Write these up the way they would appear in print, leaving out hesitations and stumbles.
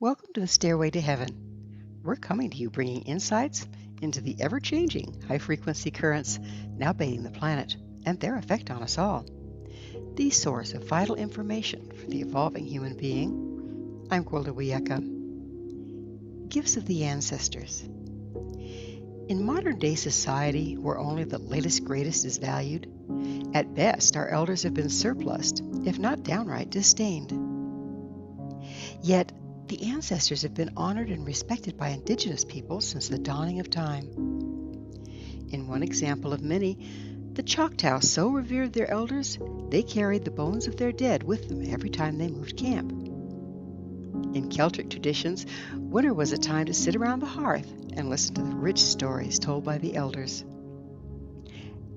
Welcome to the Stairway to Heaven. We're coming to you bringing insights into the ever-changing high-frequency currents now bathing the planet and their effect on us all. The source of vital information for the evolving human being. I'm Gwilda Wiyaka. Gifts of the Ancestors. In modern-day society, where only the latest greatest is valued, at best our elders have been surplused, if not downright disdained. Yet, the ancestors have been honored and respected by indigenous peoples since the dawning of time. In one example of many, the Choctaw so revered their elders, they carried the bones of their dead with them every time they moved camp. In Celtic traditions, winter was a time to sit around the hearth and listen to the rich stories told by the elders.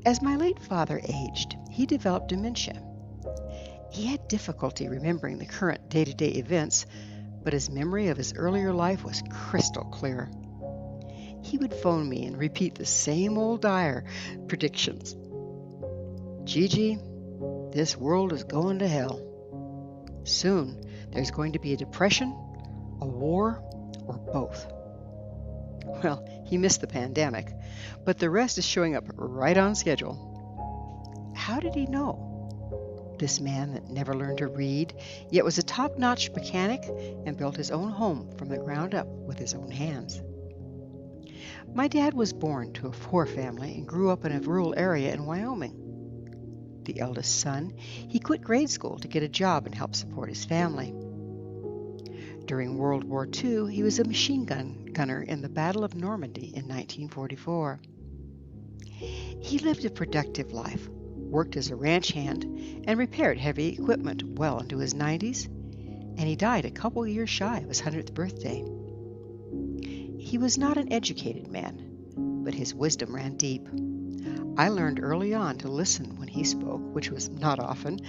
As my late father aged, he developed dementia. He had difficulty remembering the current day-to-day events, but his memory of his earlier life was crystal clear. He would phone me and repeat the same old dire predictions. Gigi, this world is going to hell. Soon, there's going to be a depression, a war, or both. Well, he missed the pandemic, but the rest is showing up right on schedule. How did he know? This man that never learned to read, yet was a top-notch mechanic and built his own home from the ground up with his own hands. My dad was born to a poor family and grew up in a rural area in Wyoming. The eldest son, he quit grade school to get a job and help support his family. During World War II, he was a machine gunner in the Battle of Normandy in 1944. He lived a productive life, worked as a ranch hand, and repaired heavy equipment well into his 90s, and he died a couple years shy of his 100th birthday. He was not an educated man, but his wisdom ran deep. I learned early on to listen when he spoke, which was not often.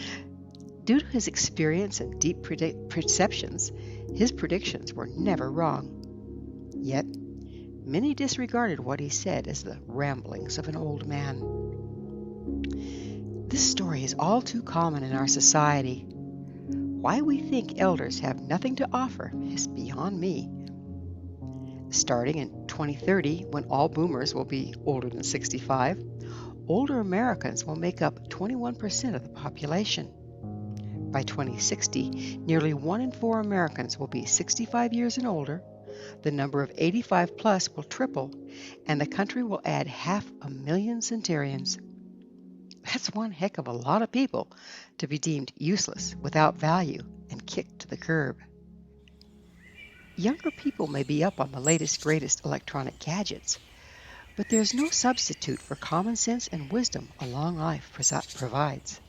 Due to his experience and deep perceptions, his predictions were never wrong. Yet, many disregarded what he said as the ramblings of an old man. This story is all too common in our society. Why we think elders have nothing to offer is beyond me. Starting in 2030, when all boomers will be older than 65, older Americans will make up 21% of the population. By 2060, nearly 1 in 4 Americans will be 65 years and older, the number of 85 plus will triple, and the country will add 500,000 centenarians. That's one heck of a lot of people to be deemed useless, without value, and kicked to the curb. Younger people may be up on the latest, greatest electronic gadgets, but there's no substitute for common sense and wisdom a long life provides.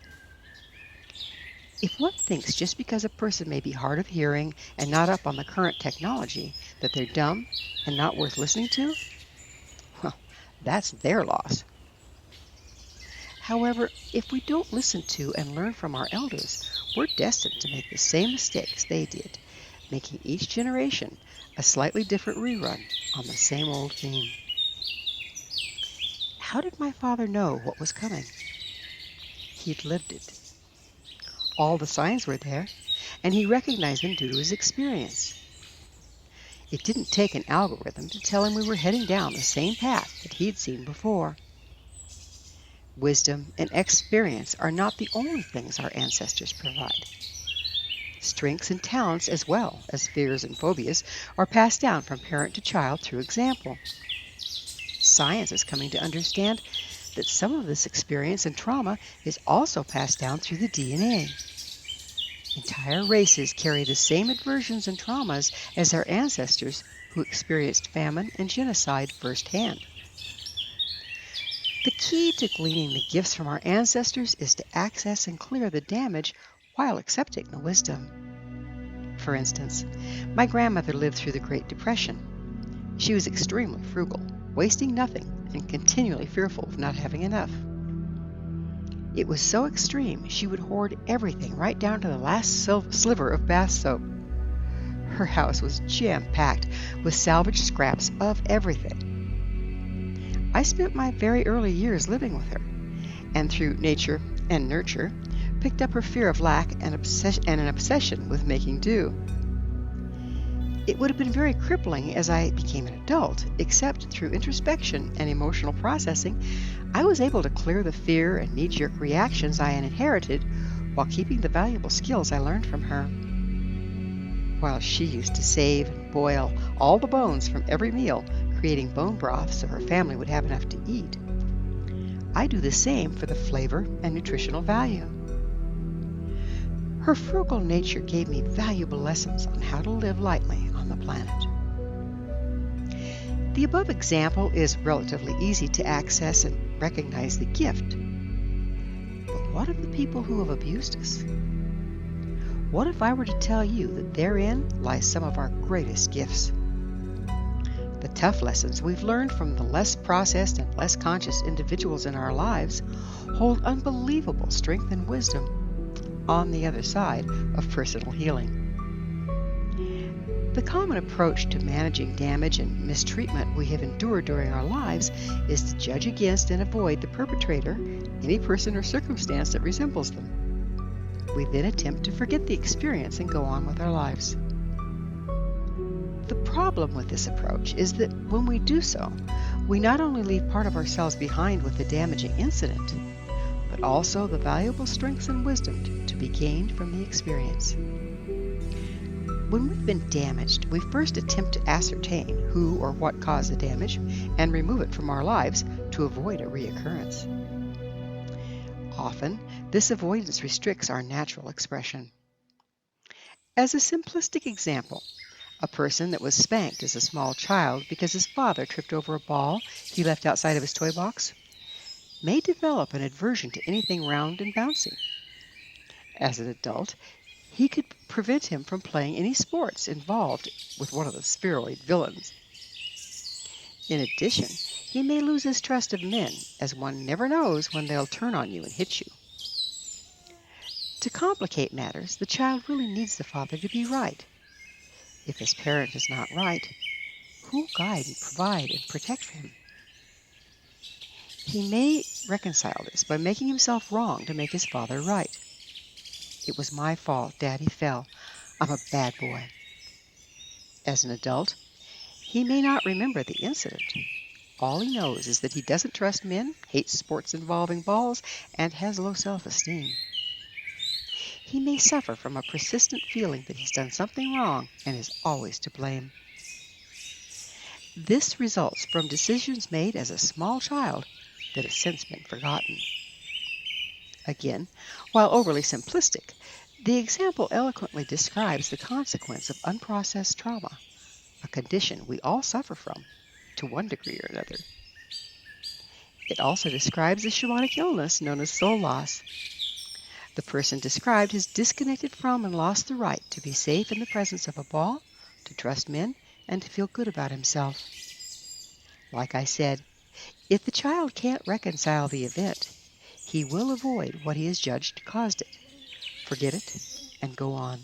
If one thinks just because a person may be hard of hearing and not up on the current technology that they're dumb and not worth listening to, well, that's their loss. However, if we don't listen to and learn from our elders, we're destined to make the same mistakes they did, making each generation a slightly different rerun on the same old theme. How did my father know what was coming? He'd lived it. All the signs were there, and he recognized them due to his experience. It didn't take an algorithm to tell him we were heading down the same path that he'd seen before. Wisdom and experience are not the only things our ancestors provide. Strengths and talents, as well as fears and phobias, are passed down from parent to child through example. Science is coming to understand that some of this experience and trauma is also passed down through the DNA. Entire races carry the same aversions and traumas as their ancestors who experienced famine and genocide firsthand. The key to gleaning the gifts from our ancestors is to access and clear the damage while accepting the wisdom. For instance, my grandmother lived through the Great Depression. She was extremely frugal, wasting nothing, and continually fearful of not having enough. It was so extreme she would hoard everything right down to the last sliver of bath soap. Her house was jam-packed with salvaged scraps of everything. I spent my very early years living with her, and through nature and nurture, picked up her fear of lack and an obsession with making do. It would have been very crippling as I became an adult, except through introspection and emotional processing, I was able to clear the fear and knee-jerk reactions I had inherited while keeping the valuable skills I learned from her. While she used to save and boil all the bones from every meal, creating bone broth so her family would have enough to eat, I do the same for the flavor and nutritional value. Her frugal nature gave me valuable lessons on how to live lightly on the planet. The above example is relatively easy to access and recognize the gift. But what of the people who have abused us? What if I were to tell you that therein lies some of our greatest gifts? The tough lessons we've learned from the less processed and less conscious individuals in our lives hold unbelievable strength and wisdom on the other side of personal healing. The common approach to managing damage and mistreatment we have endured during our lives is to judge against and avoid the perpetrator, any person or circumstance that resembles them. We then attempt to forget the experience and go on with our lives. The problem with this approach is that when we do so, we not only leave part of ourselves behind with the damaging incident, but also the valuable strengths and wisdom to be gained from the experience. When we've been damaged, we first attempt to ascertain who or what caused the damage and remove it from our lives to avoid a reoccurrence. Often, this avoidance restricts our natural expression. As a simplistic example, a person that was spanked as a small child because his father tripped over a ball he left outside of his toy box may develop an aversion to anything round and bouncy. As an adult, he could prevent him from playing any sports involved with one of the spheroid villains. In addition, he may lose his trust of men, as one never knows when they'll turn on you and hit you. To complicate matters, the child really needs the father to be right. If his parent is not right, who will guide and provide and protect him? He may reconcile this by making himself wrong to make his father right. It was my fault, Daddy fell. I'm a bad boy. As an adult, he may not remember the incident. All he knows is that he doesn't trust men, hates sports involving balls, and has low self-esteem. He may suffer from a persistent feeling that he's done something wrong and is always to blame. This results from decisions made as a small child that have since been forgotten. Again, while overly simplistic, the example eloquently describes the consequence of unprocessed trauma, a condition we all suffer from, to one degree or another. It also describes a shamanic illness known as soul loss. The person described has disconnected from and lost the right to be safe in the presence of a ball, to trust men, and to feel good about himself. Like I said, if the child can't reconcile the event, he will avoid what he has judged caused it, forget it, and go on.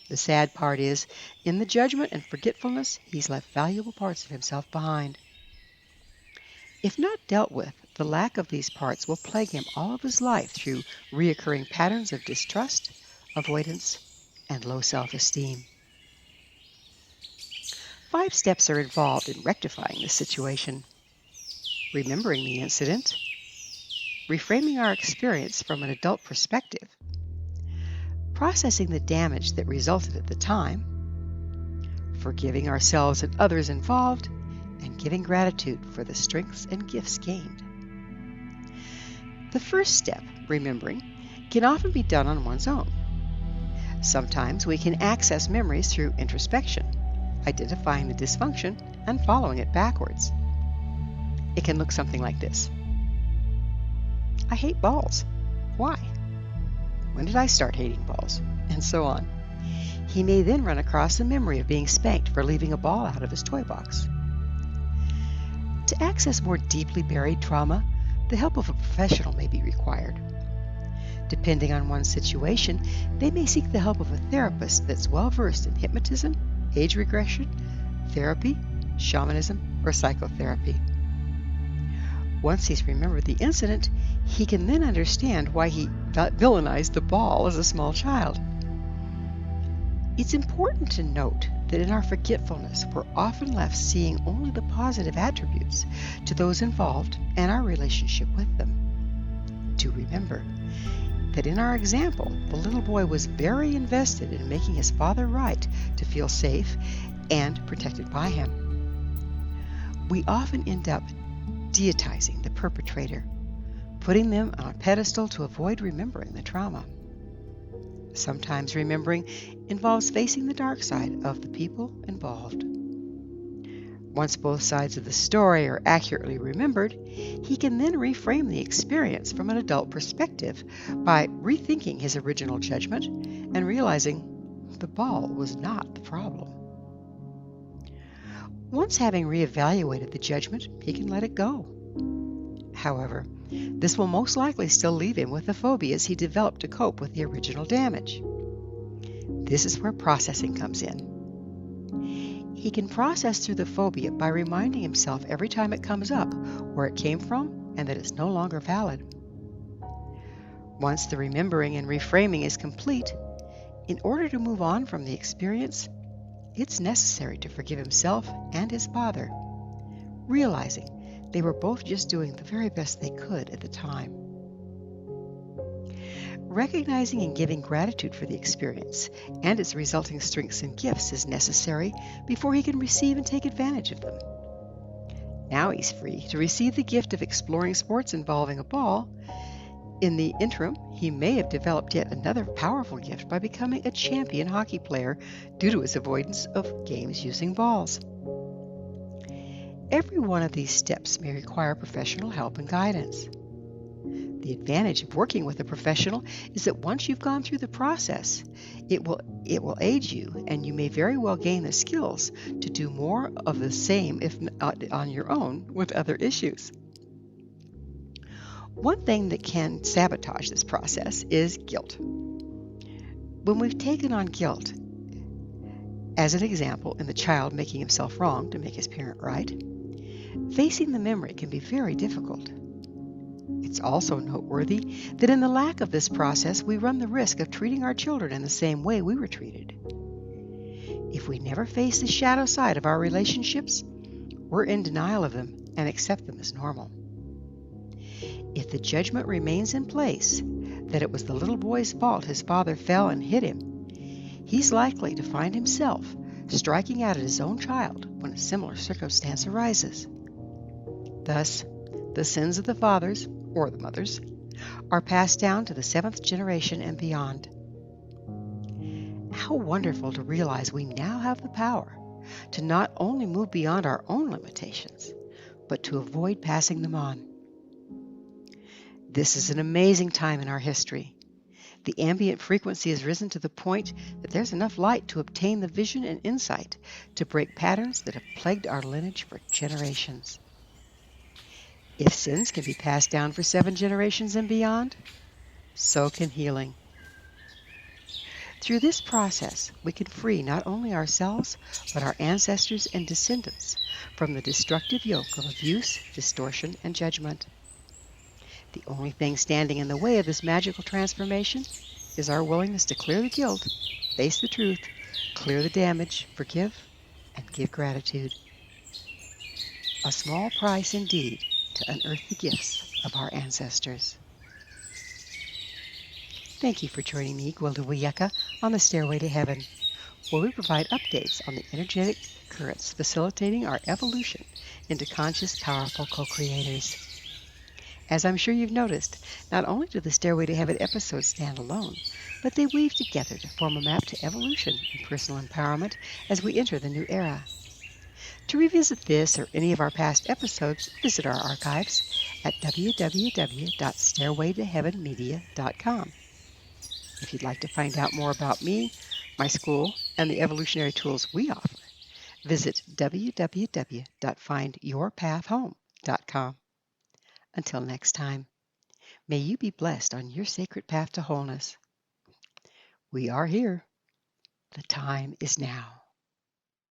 The sad part is, in the judgment and forgetfulness, he's left valuable parts of himself behind. If not dealt with, the lack of these parts will plague him all of his life through reoccurring patterns of distrust, avoidance, and low self-esteem. 5 steps are involved in rectifying this situation. Remembering the incident, reframing our experience from an adult perspective, processing the damage that resulted at the time, forgiving ourselves and others involved, and giving gratitude for the strengths and gifts gained. The first step, remembering, can often be done on one's own. Sometimes we can access memories through introspection, identifying the dysfunction and following it backwards. It can look something like this. I hate balls. Why? When did I start hating balls? And so on. He may then run across a memory of being spanked for leaving a ball out of his toy box. To access more deeply buried trauma, the help of a professional may be required. Depending on one's situation, they may seek the help of a therapist that's well-versed in hypnotism, age regression, therapy, shamanism, or psychotherapy. Once he's remembered the incident, he can then understand why he villainized the ball as a small child. It's important to note that in our forgetfulness, we're often left seeing only the positive attributes to those involved and our relationship with them. To remember that in our example, the little boy was very invested in making his father right to feel safe and protected by him. We often end up deitizing the perpetrator, putting them on a pedestal to avoid remembering the trauma. Sometimes remembering involves facing the dark side of the people involved. Once both sides of the story are accurately remembered, he can then reframe the experience from an adult perspective by rethinking his original judgment and realizing the ball was not the problem. Once having reevaluated the judgment, he can let it go. However, this will most likely still leave him with the phobias he developed to cope with the original damage. This is where processing comes in. He can process through the phobia by reminding himself every time it comes up where it came from and that it's no longer valid. Once the remembering and reframing is complete, in order to move on from the experience, it's necessary to forgive himself and his father, realizing they were both just doing the very best they could at the time. Recognizing and giving gratitude for the experience and its resulting strengths and gifts is necessary before he can receive and take advantage of them. Now he's free to receive the gift of exploring sports involving a ball. In the interim, he may have developed yet another powerful gift by becoming a champion hockey player due to his avoidance of games using balls. Every one of these steps may require professional help and guidance. The advantage of working with a professional is that once you've gone through the process, it will aid you, and you may very well gain the skills to do more of the same, if not on your own, with other issues. One thing that can sabotage this process is guilt. When we've taken on guilt, as an example in the child making himself wrong to make his parent right, facing the memory can be very difficult. It's also noteworthy that in the lack of this process, we run the risk of treating our children in the same way we were treated. If we never face the shadow side of our relationships, we're in denial of them and accept them as normal. If the judgment remains in place that it was the little boy's fault his father fell and hit him, he's likely to find himself striking out at his own child when a similar circumstance arises. Thus, the sins of the fathers, or the mothers, are passed down to the 7th generation and beyond. How wonderful to realize we now have the power to not only move beyond our own limitations, but to avoid passing them on. This is an amazing time in our history. The ambient frequency has risen to the point that there's enough light to obtain the vision and insight to break patterns that have plagued our lineage for generations. If sins can be passed down for 7 generations and beyond, so can healing. Through this process, we can free not only ourselves, but our ancestors and descendants from the destructive yoke of abuse, distortion, and judgment. The only thing standing in the way of this magical transformation is our willingness to clear the guilt, face the truth, clear the damage, forgive, and give gratitude. A small price indeed to unearth the gifts of our ancestors. Thank you for joining me, Gwilda Wiyaka, on the Stairway to Heaven, where we provide updates on the energetic currents facilitating our evolution into conscious, powerful co-creators. As I'm sure you've noticed, not only do the Stairway to Heaven episodes stand alone, but they weave together to form a map to evolution and personal empowerment as we enter the new era. To revisit this or any of our past episodes, visit our archives at www.stairwaytoheavenmedia.com. If you'd like to find out more about me, my school, and the evolutionary tools we offer, visit www.findyourpathhome.com. Until next time, may you be blessed on your sacred path to wholeness. We are here. The time is now.